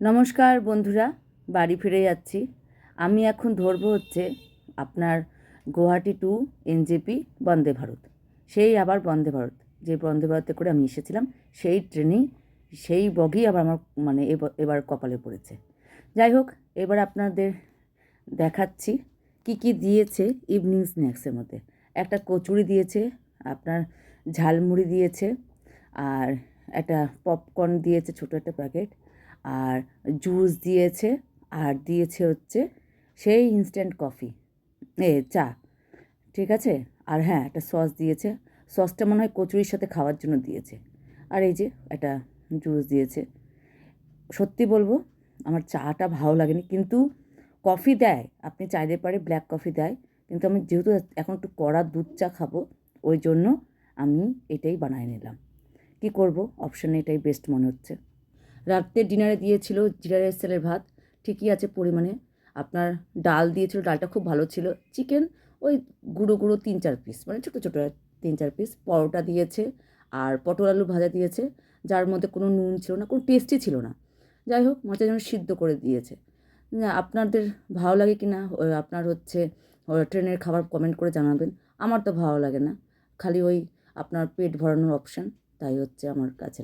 নমস্কার বন্ধুরা, বাড়ি ফিরে যাচ্ছি। আমি এখন ধরবো হচ্ছে আপনার গুয়াহাটি টু এনজেপি বন্দে ভারত। সেই আবার বন্দে ভারত, যে বন্দে ভারতে করে আমি এসেছিলাম, সেই ট্রেনেই সেই বগি আবার আমার মানে এবার কপালে পড়েছে। যাই হোক, এবার আপনাদের দেখাচ্ছি কি কি দিয়েছে ইভিনিং স্ন্যাক্সের মধ্যে। একটা কচুরি দিয়েছে, আপনার ঝালমুড়ি দিয়েছে, আর একটা পপকর্ন দিয়েছে ছোটো একটা প্যাকেট, আর জুস দিয়েছে, আর দিয়েছে হচ্ছে সেই ইনস্ট্যান্ট কফি, চা, ঠিক আছে। আর হ্যাঁ, একটা সস দিয়েছে। সসটা মনে হয় কচুরির সাথে খাওয়ার জন্য দিয়েছে। আর এই যে একটা জুস দিয়েছে। সত্যি বলবো, আমার চাটা ভালো লাগেনি, কিন্তু কফি দেয়, আপনি চাইলে পারে ব্ল্যাক কফি দেয়, কিন্তু আমি যেহেতু এখন একটু কড়া দুধ চা খাবো, ওই জন্য আমি এটাই বানিয়ে নিলাম। কী করব, অপশানে এটাই বেস্ট মনে হচ্ছে। রাত্রে ডিনারে দিয়েছিল জিরা রাইস চালের ভাত, ঠিকই আছে পরিমাণে। আপনার ডাল দিয়েছিল, ডালটা খুব ভালো ছিল। চিকেন ওই গুঁড়ো গুঁড়ো 3-4 পিস, মানে ছোটো ছোটো 3-4 পিস। পরোটা দিয়েছে, আর পটল আলু ভাজা দিয়েছে, যার মধ্যে কোনো নুন ছিল না, কোনো টেস্টই ছিল না। যাই হোক, মাঝে যেন সিদ্ধ করে দিয়েছে। না, আপনাদের ভালো লাগে কি না আপনার হচ্ছে ট্রেনের খাবার কমেন্ট করে জানাবেন। আমার তো ভালো লাগে না, খালি ওই আপনার পেট ভরানোর অপশান, তাই হচ্ছে আমার কাছে